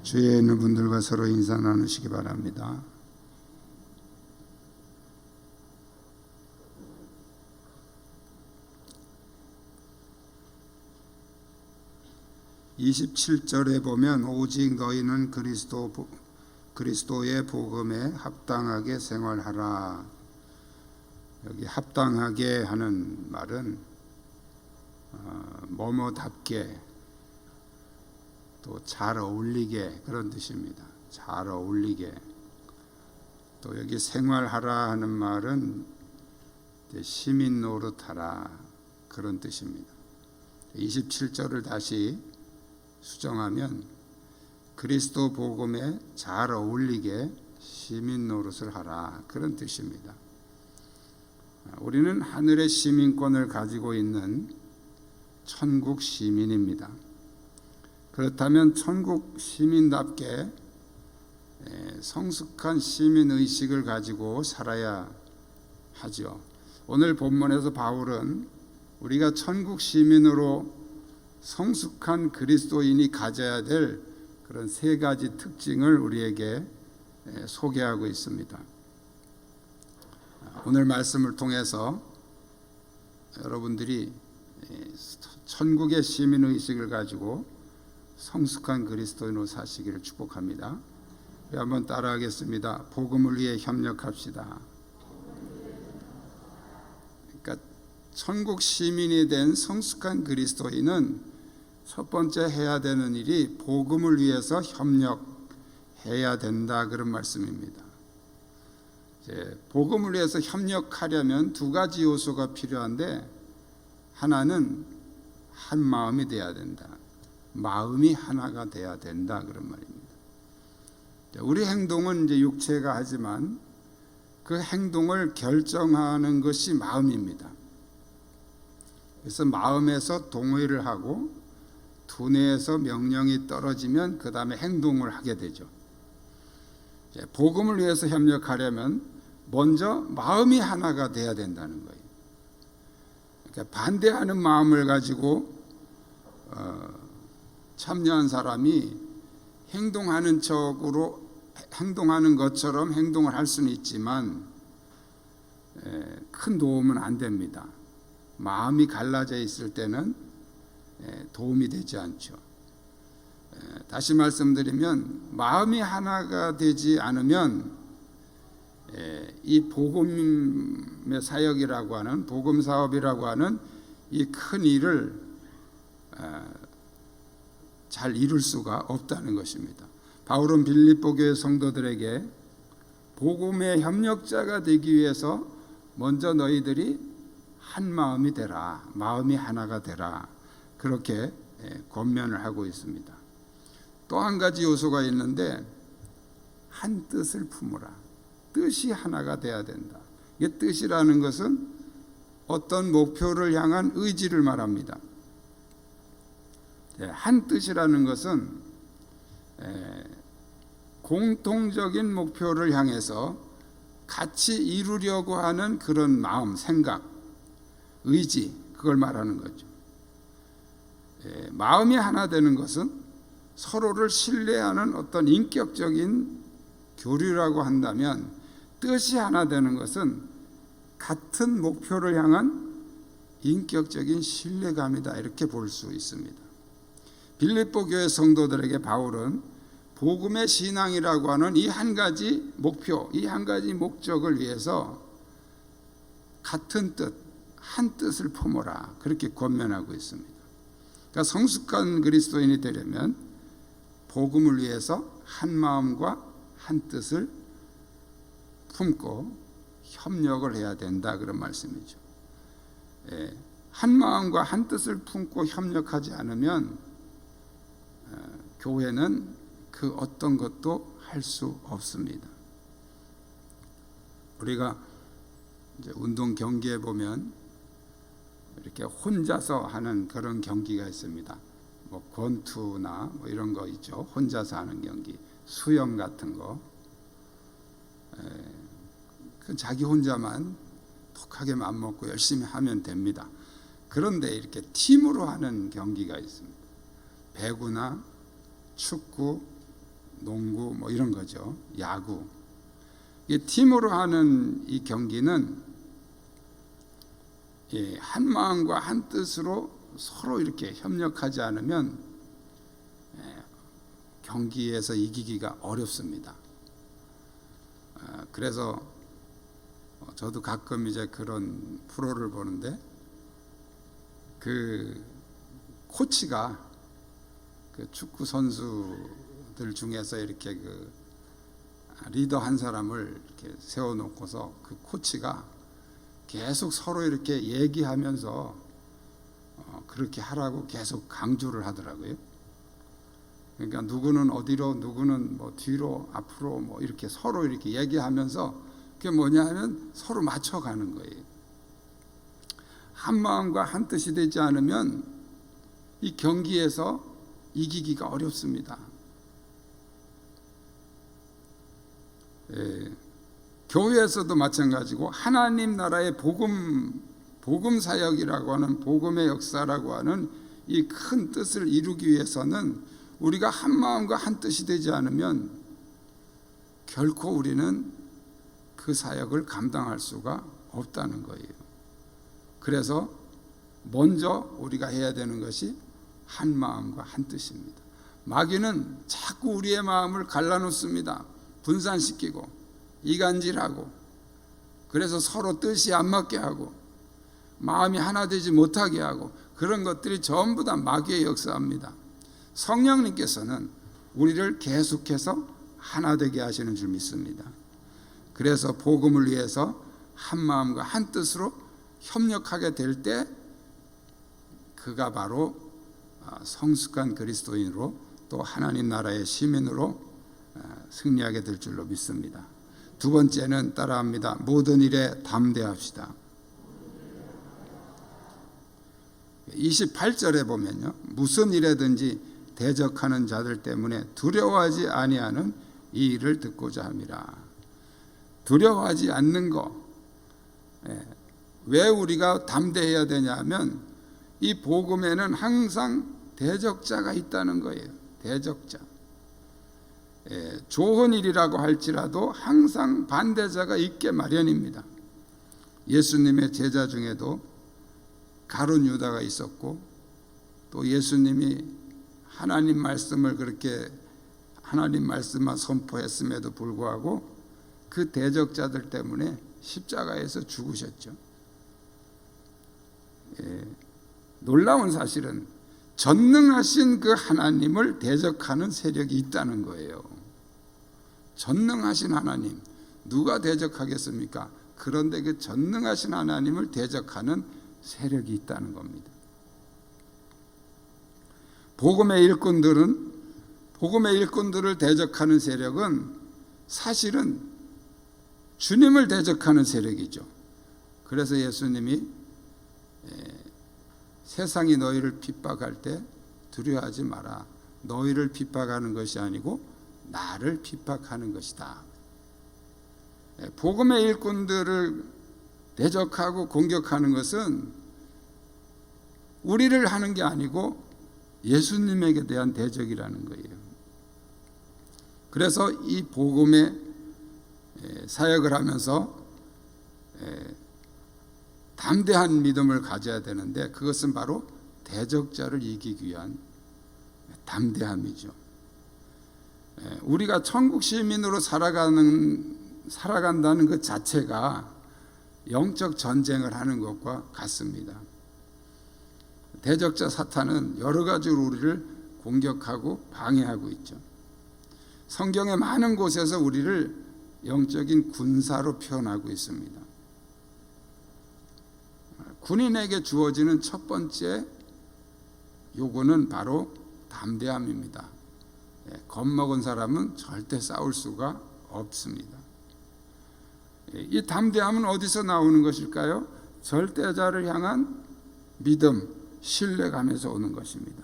주위에 있는 분들과 서로 인사 나누시기 바랍니다. (27절에) 보면 오직 너희는 그리스도의 복음에 합당하게 생활하라. 여기 합당하게 하는 말은 뭐뭐답게 또 잘 어울리게 그런 뜻입니다. 잘 어울리게. 또 여기 생활하라 하는 말은 시민 노릇하라 그런 뜻입니다. 27절을 다시 수정하면 그리스도 복음에 잘 어울리게 시민 노릇을 하라 그런 뜻입니다. 우리는 하늘의 시민권을 가지고 있는 천국 시민입니다. 그렇다면 천국 시민답게 성숙한 시민의식을 가지고 살아야 하죠. 오늘 본문에서 바울은 우리가 천국 시민으로 성숙한 그리스도인이 가져야 될 그런 세 가지 특징을 우리에게 소개하고 있습니다. 오늘 말씀을 통해서 여러분들이 천국의 시민의식을 가지고 성숙한 그리스도인으로 사시기를 축복합니다. 우리 한번 따라하겠습니다. 복음을 위해 협력합시다. 그러니까 천국 시민이 된 성숙한 그리스도인은 첫 번째 해야 되는 일이 복음을 위해서 협력해야 된다 그런 말씀입니다. 복음을 위해서 협력하려면 두 가지 요소가 필요한데, 하나는 한 마음이 돼야 된다. 마음이 하나가 돼야 된다 그런 말입니다. 우리 행동은 이제 육체가 하지만 그 행동을 결정하는 것이 마음입니다. 그래서 마음에서 동의를 하고 두뇌에서 명령이 떨어지면 그 다음에 행동을 하게 되죠. 복음을 위해서 협력하려면 먼저 마음이 하나가 돼야 된다는 거예요. 그러니까 반대하는 마음을 가지고 참여한 사람이 행동하는 것처럼 행동을 할 수는 있지만 큰 도움은 안 됩니다. 마음이 갈라져 있을 때는 도움이 되지 않죠. 다시 말씀드리면 마음이 하나가 되지 않으면 이 복음의 사역이라고 하는 복음 사업이라고 하는 이 큰 일을 잘 이룰 수가 없다는 것입니다. 바울은 빌립보 교회 성도들에게 복음의 협력자가 되기 위해서 먼저 너희들이 한 마음이 되라, 마음이 하나가 되라 그렇게 권면을 하고 있습니다. 또 한 가지 요소가 있는데 한 뜻을 품으라. 뜻이 하나가 돼야 된다. 이 뜻이라는 것은 어떤 목표를 향한 의지를 말합니다. 한 뜻이라는 것은 공통적인 목표를 향해서 같이 이루려고 하는 그런 마음, 생각, 의지, 그걸 말하는 거죠. 마음이 하나 되는 것은 서로를 신뢰하는 어떤 인격적인 교류라고 한다면, 뜻이 하나 되는 것은 같은 목표를 향한 인격적인 신뢰감이다 이렇게 볼 수 있습니다. 빌립보 교회 성도들에게 바울은 복음의 신앙이라고 하는 이 한 가지 목표, 이 한 가지 목적을 위해서 같은 뜻, 한 뜻을 품어라 그렇게 권면하고 있습니다. 그러니까 성숙한 그리스도인이 되려면 복음을 위해서 한 마음과 한 뜻을 품고 협력을 해야 된다 그런 말씀이죠. 한 마음과 한 뜻을 품고 협력하지 않으면 교회는 그 어떤 것도 할 수 없습니다. 우리가 이제 운동 경기에 보면 이렇게 혼자서 하는 그런 경기가 있습니다. 뭐 권투나 뭐 이런 거 있죠. 혼자서 하는 경기, 수영 같은 거. 자기 혼자만 독하게 맘먹고 열심히 하면 됩니다. 그런데 이렇게 팀으로 하는 경기가 있습니다. 배구나 축구, 농구 뭐 이런 거죠. 야구. 이 팀으로 하는 이 경기는 한 마음과 한 뜻으로 서로 이렇게 협력하지 않으면 경기에서 이기기가 어렵습니다. 그래서 저도 가끔 이제 그런 프로를 보는데 그 코치가 그 축구 선수들 중에서 이렇게 그 리더 한 사람을 이렇게 세워놓고서 그 코치가 계속 서로 이렇게 얘기하면서 그렇게 하라고 계속 강조를 하더라고요. 그러니까 누구는 어디로, 누구는 뭐 뒤로, 앞으로 뭐 이렇게 서로 이렇게 얘기하면서 그게 뭐냐 하면 서로 맞춰가는 거예요. 한 마음과 한 뜻이 되지 않으면 이 경기에서 이기기가 어렵습니다. 교회에서도 마찬가지고 하나님 나라의 복음 사역이라고 하는 복음의 역사라고 하는 이 큰 뜻을 이루기 위해서는 우리가 한 마음과 한 뜻이 되지 않으면 결코 우리는 그 사역을 감당할 수가 없다는 거예요. 그래서 먼저 우리가 해야 되는 것이 한 마음과 한 뜻입니다. 마귀는 자꾸 우리의 마음을 갈라놓습니다. 분산시키고 이간질하고, 그래서 서로 뜻이 안 맞게 하고 마음이 하나 되지 못하게 하고, 그런 것들이 전부 다 마귀의 역사입니다. 성령님께서는 우리를 계속해서 하나 되게 하시는 줄 믿습니다. 그래서 복음을 위해서 한 마음과 한 뜻으로 협력하게 될 때 그가 바로 성숙한 그리스도인으로 또 하나님 나라의 시민으로 승리하게 될 줄로 믿습니다. 두 번째는 따라합니다. 모든 일에 담대합시다. 28절에 보면요, 무슨 일에든지 대적하는 자들 때문에 두려워하지 아니하는 이 일을 듣고자 함이라. 두려워하지 않는 거, 왜 우리가 담대해야 되냐면 이 복음에는 항상 대적자가 있다는 거예요. 대적자. 좋은 일이라고 할지라도 항상 반대자가 있게 마련입니다. 예수님의 제자 중에도 가룟 유다가 있었고, 또 예수님이 하나님 말씀을 그렇게 하나님 말씀만 선포했음에도 불구하고 그 대적자들 때문에 십자가에서 죽으셨죠. 놀라운 사실은 전능하신 그 하나님을 대적하는 세력이 있다는 거예요. 전능하신 하나님, 누가 대적하겠습니까? 그런데 그 전능하신 하나님을 대적하는 세력이 있다는 겁니다. 복음의 일꾼들을 대적하는 세력은 사실은 주님을 대적하는 세력이죠. 그래서 예수님이 세상이 너희를 핍박할 때 두려워하지 마라. 너희를 핍박하는 것이 아니고 나를 핍박하는 것이다. 복음의 일꾼들을 대적하고 공격하는 것은 우리를 하는 게 아니고 예수님에게 대한 대적이라는 거예요. 그래서 이 복음의 사역을 하면서 담대한 믿음을 가져야 되는데, 그것은 바로 대적자를 이기기 위한 담대함이죠. 우리가 천국 시민으로 살아간다는 것 자체가 영적 전쟁을 하는 것과 같습니다. 대적자 사탄은 여러 가지로 우리를 공격하고 방해하고 있죠. 성경의 많은 곳에서 우리를 영적인 군사로 표현하고 있습니다. 군인에게 주어지는 첫 번째 요구는 바로 담대함입니다. 겁먹은 사람은 절대 싸울 수가 없습니다. 이 담대함은 어디서 나오는 것일까요? 절대자를 향한 믿음, 신뢰감에서 오는 것입니다.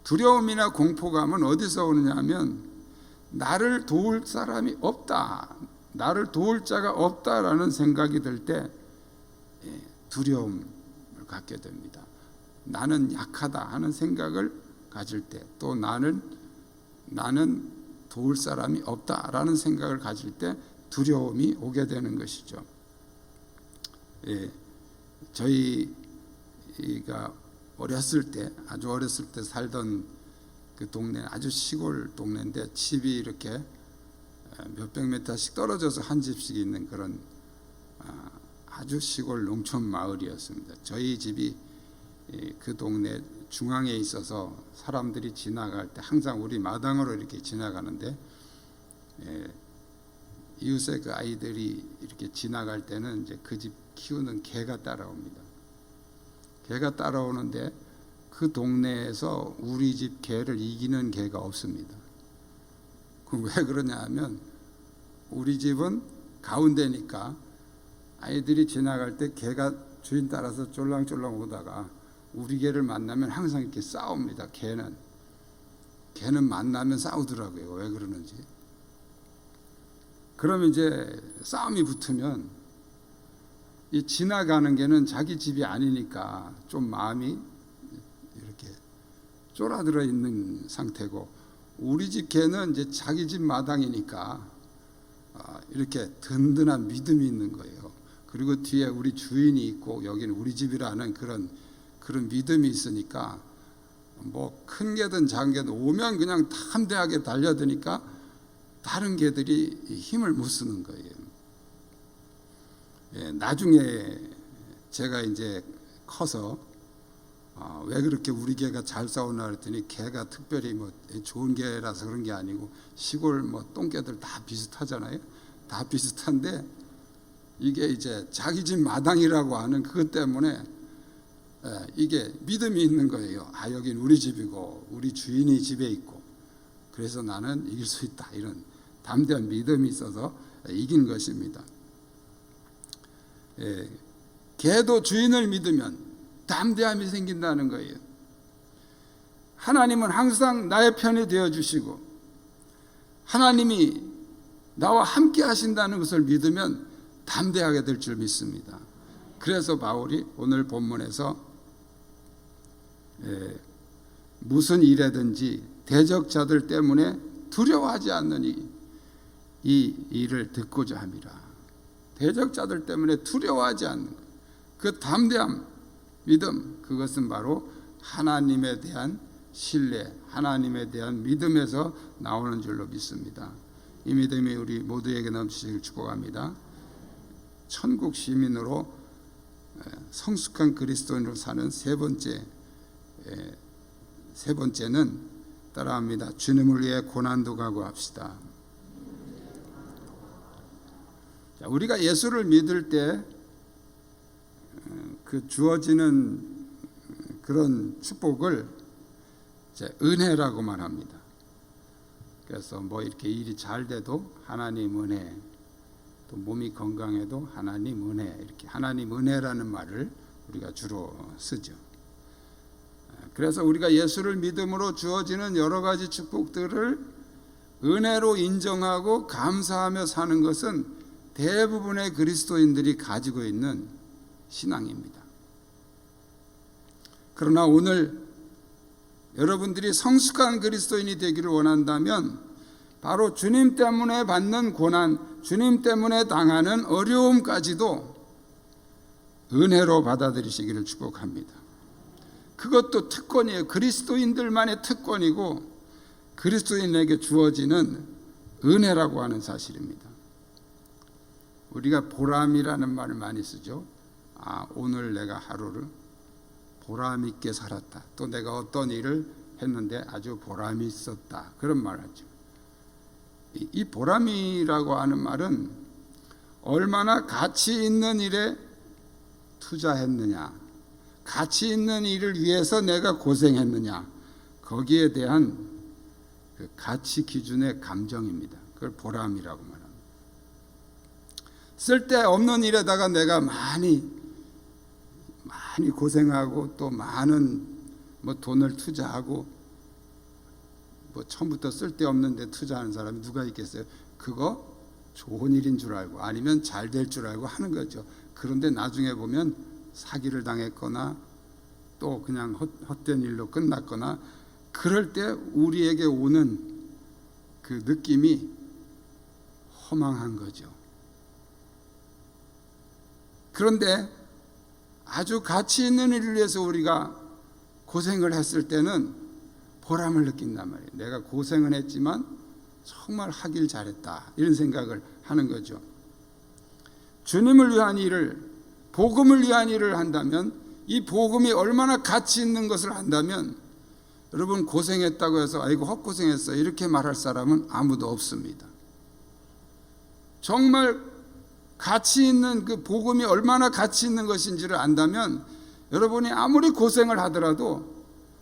두려움이나 공포감은 어디서 오느냐 하면 나를 도울 사람이 없다, 나를 도울 자가 없다라는 생각이 들 때 두려움을 갖게 됩니다. 나는 약하다 하는 생각을 가질 때, 또 나는 나는 도울 사람이 없다라는 생각을 가질 때 두려움이 오게 되는 것이죠. 예, 저희가 어렸을 때, 아주 어렸을 때 살던 그 동네, 아주 시골 동네인데 집이 이렇게 몇백 미터씩 떨어져서 한 집씩 있는 그런 아주 시골 농촌 마을이었습니다. 저희 집이 그 동네 중앙에 있어서 사람들이 지나갈 때 항상 우리 마당으로 이렇게 지나가는데, 이웃의 그 아이들이 이렇게 지나갈 때는 이제 그 집 키우는 개가 따라옵니다. 개가 따라오는데 그 동네에서 우리 집 개를 이기는 개가 없습니다. 그럼 왜 그러냐 하면 우리 집은 가운데니까 아이들이 지나갈 때 개가 주인 따라서 쫄랑쫄랑 오다가 우리 개를 만나면 항상 이렇게 싸웁니다. 개는 만나면 싸우더라고요. 왜 그러는지. 그러면 이제 싸움이 붙으면 이 지나가는 개는 자기 집이 아니니까 좀 마음이 이렇게 쫄아들어 있는 상태고, 우리 집 개는 이제 자기 집 마당이니까 이렇게 든든한 믿음이 있는 거예요. 그리고 뒤에 우리 주인이 있고 여기는 우리 집이라는 그런 믿음이 있으니까 뭐 큰 개든 작은 개든 오면 그냥 담대하게 달려드니까 다른 개들이 힘을 못 쓰는 거예요. 나중에 제가 이제 커서 왜 그렇게 우리 개가 잘 싸우나 그랬더니 개가 특별히 뭐 좋은 개라서 그런 게 아니고 시골 뭐 똥개들 다 비슷하잖아요. 다 비슷한데 이게 이제 자기 집 마당이라고 하는 그것 때문에 이게 믿음이 있는 거예요. 여긴 우리 집이고 우리 주인이 집에 있고 그래서 나는 이길 수 있다, 이런 담대한 믿음이 있어서 이긴 것입니다. 개도 주인을 믿으면 담대함이 생긴다는 거예요. 하나님은 항상 나의 편이 되어주시고 하나님이 나와 함께 하신다는 것을 믿으면 담대하게 될 줄 믿습니다. 그래서 바울이 오늘 본문에서 무슨 일이든지 대적자들 때문에 두려워하지 않는 이 일을 듣고자 함이라. 대적자들 때문에 두려워하지 않는 그 담대함, 믿음, 그것은 바로 하나님에 대한 신뢰, 하나님에 대한 믿음에서 나오는 줄로 믿습니다. 이 믿음이 우리 모두에게 넘치기를 축복합니다. 천국 시민으로 성숙한 그리스도인으로 사는 세 번째는 따라합니다. 주님을 위해 고난도 각오합시다. 우리가 예수를 믿을 때 그 주어지는 그런 축복을 이제 은혜라고 말합니다. 그래서 뭐 이렇게 일이 잘 돼도 하나님 은혜, 또 몸이 건강해도 하나님 은혜, 이렇게 하나님 은혜라는 말을 우리가 주로 쓰죠. 그래서 우리가 예수를 믿음으로 주어지는 여러 가지 축복들을 은혜로 인정하고 감사하며 사는 것은 대부분의 그리스도인들이 가지고 있는 신앙입니다. 그러나 오늘 여러분들이 성숙한 그리스도인이 되기를 원한다면 바로 주님 때문에 받는 고난, 주님 때문에 당하는 어려움까지도 은혜로 받아들이시기를 축복합니다. 그것도 특권이에요. 그리스도인들만의 특권이고 그리스도인에게 주어지는 은혜라고 하는 사실입니다. 우리가 보람이라는 말을 많이 쓰죠. 오늘 내가 하루를 보람 있게 살았다. 또 내가 어떤 일을 했는데 아주 보람이 있었다. 그런 말을 하죠. 이 보람이라고 하는 말은 얼마나 가치 있는 일에 투자했느냐, 가치 있는 일을 위해서 내가 고생했느냐, 거기에 대한 그 가치 기준의 감정입니다. 그걸 보람이라고 말합니다. 쓸데없는 일에다가 내가 많이 고생하고 또 많은 뭐 돈을 투자하고 뭐 처음부터 쓸데없는 데 투자하는 사람이 누가 있겠어요? 그거 좋은 일인 줄 알고 아니면 잘 될 줄 알고 하는 거죠. 그런데 나중에 보면 사기를 당했거나 또 그냥 헛된 일로 끝났거나, 그럴 때 우리에게 오는 그 느낌이 허망한 거죠. 그런데 아주 가치 있는 일을 위해서 우리가 고생을 했을 때는 보람을 느낀단 말이에요. 내가 고생은 했지만 정말 하길 잘했다, 이런 생각을 하는 거죠. 주님을 위한 일을, 복음을 위한 일을 한다면, 이 복음이 얼마나 가치 있는 것을 안다면, 여러분 고생했다고 해서 아이고 헛고생했어 이렇게 말할 사람은 아무도 없습니다. 정말 가치 있는 그 복음이 얼마나 가치 있는 것인지를 안다면, 여러분이 아무리 고생을 하더라도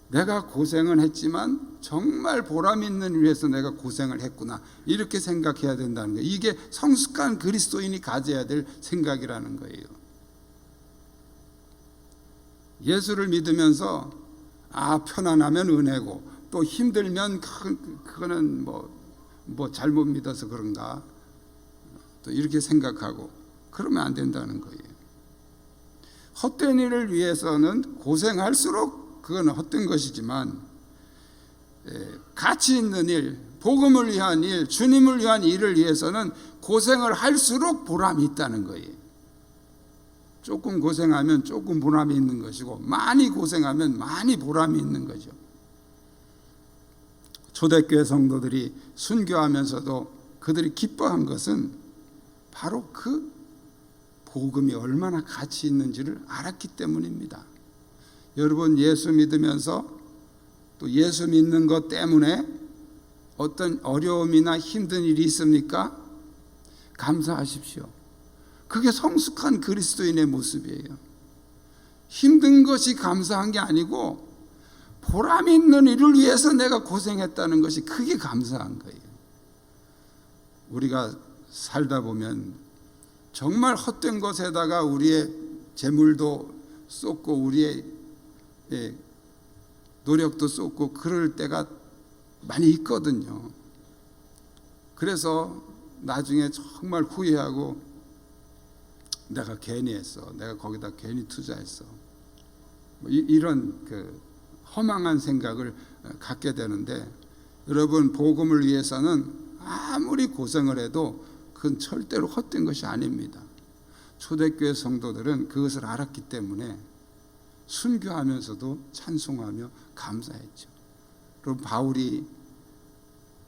내가 고생은 했지만 정말 보람 있는 일을 위해서 내가 고생을 했구나, 이렇게 생각해야 된다는 거예요. 이게 성숙한 그리스도인이 가져야 될 생각이라는 거예요. 예수를 믿으면서 편안하면 은혜고, 또 힘들면 그거는 뭐 잘못 믿어서 그런가, 또 이렇게 생각하고 그러면 안 된다는 거예요. 헛된 일을 위해서는 고생할수록 그건 헛된 것이지만, 가치 있는 일, 복음을 위한 일, 주님을 위한 일을 위해서는 고생을 할수록 보람이 있다는 거예요. 조금 고생하면 조금 보람이 있는 것이고, 많이 고생하면 많이 보람이 있는 거죠. 초대교회 성도들이 순교하면서도 그들이 기뻐한 것은 바로 그 복음이 얼마나 가치 있는지를 알았기 때문입니다. 여러분, 예수 믿으면서 또 예수 믿는 것 때문에 어떤 어려움이나 힘든 일이 있습니까? 감사하십시오. 그게 성숙한 그리스도인의 모습이에요. 힘든 것이 감사한 게 아니고 보람 있는 일을 위해서 내가 고생했다는 것이 그게 감사한 거예요. 우리가 살다 보면 정말 헛된 것에다가 우리의 재물도 쏟고 우리의 노력도 쏟고 그럴 때가 많이 있거든요. 그래서 나중에 정말 후회하고 내가 괜히 했어, 내가 거기다 괜히 투자했어, 이런 그 허망한 생각을 갖게 되는데, 여러분 복음을 위해서는 아무리 고생을 해도 그건 절대로 헛된 것이 아닙니다. 초대교회 성도들은 그것을 알았기 때문에 순교하면서도 찬송하며 감사했죠. 그리고 바울이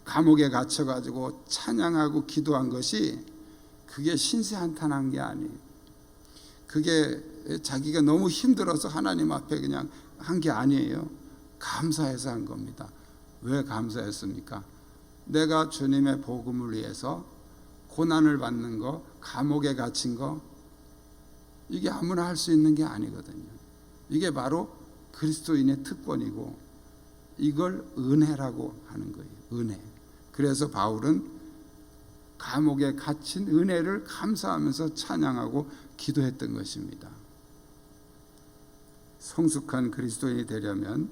감옥에 갇혀가지고 찬양하고 기도한 것이 그게 신세한탄한 게 아니에요. 그게 자기가 너무 힘들어서 하나님 앞에 그냥 한 게 아니에요. 감사해서 한 겁니다. 왜 감사했습니까? 내가 주님의 복음을 위해서 고난을 받는 거, 감옥에 갇힌 거, 이게 아무나 할 수 있는 게 아니거든요. 이게 바로 그리스도인의 특권이고 이걸 은혜라고 하는 거예요. 은혜. 그래서 바울은 감옥에 갇힌 은혜를 감사하면서 찬양하고 기도했던 것입니다. 성숙한 그리스도인이 되려면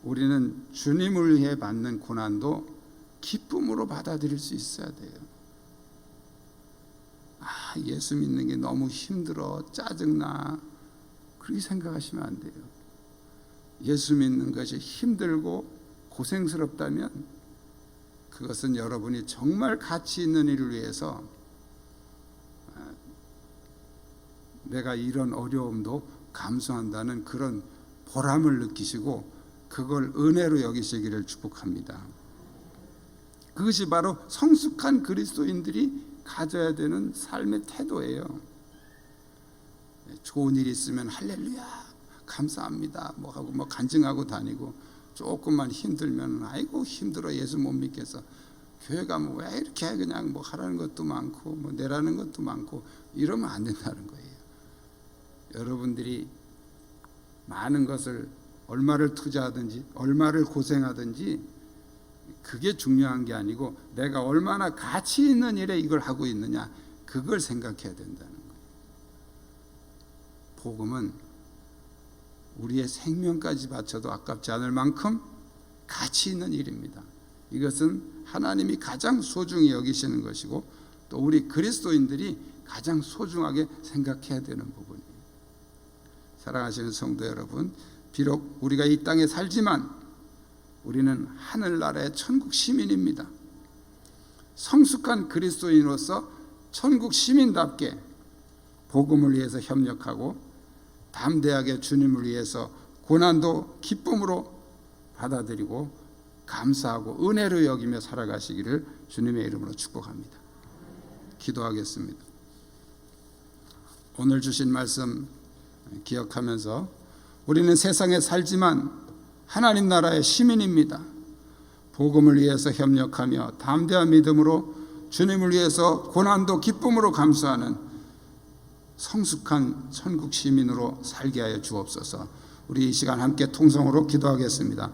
우리는 주님을 위해 받는 고난도 기쁨으로 받아들일 수 있어야 돼요. 예수 믿는 게 너무 힘들어, 짜증나, 그렇게 생각하시면 안 돼요. 예수 믿는 것이 힘들고 고생스럽다면 그것은 여러분이 정말 가치 있는 일을 위해서 내가 이런 어려움도 감수한다는 그런 보람을 느끼시고 그걸 은혜로 여기시기를 축복합니다. 그것이 바로 성숙한 그리스도인들이 가져야 되는 삶의 태도예요. 좋은 일이 있으면 할렐루야 감사합니다 뭐 하고 뭐 간증하고 다니고, 조금만 힘들면 아이고 힘들어 예수 못 믿겠어, 교회 가면 왜 이렇게 그냥 뭐 하라는 것도 많고 뭐 내라는 것도 많고, 이러면 안 된다는 거예요. 여러분들이 많은 것을 얼마를 투자하든지 얼마를 고생하든지 그게 중요한 게 아니고 내가 얼마나 가치 있는 일에 이걸 하고 있느냐, 그걸 생각해야 된다는 거예요. 복음은 우리의 생명까지 바쳐도 아깝지 않을 만큼 가치 있는 일입니다. 이것은 하나님이 가장 소중히 여기시는 것이고 또 우리 그리스도인들이 가장 소중하게 생각해야 되는 부분이에요. 사랑하시는 성도 여러분, 비록 우리가 이 땅에 살지만 우리는 하늘나라의 천국 시민입니다. 성숙한 그리스도인으로서 천국 시민답게 복음을 위해서 협력하고 담대하게 주님을 위해서 고난도 기쁨으로 받아들이고 감사하고 은혜로 여기며 살아가시기를 주님의 이름으로 축복합니다. 기도하겠습니다. 오늘 주신 말씀 기억하면서 우리는 세상에 살지만 하나님 나라의 시민입니다. 복음을 위해서 협력하며 담대한 믿음으로 주님을 위해서 고난도 기쁨으로 감수하는 성숙한 천국 시민으로 살게 하여 주옵소서. 우리 이 시간 함께 통성으로 기도하겠습니다.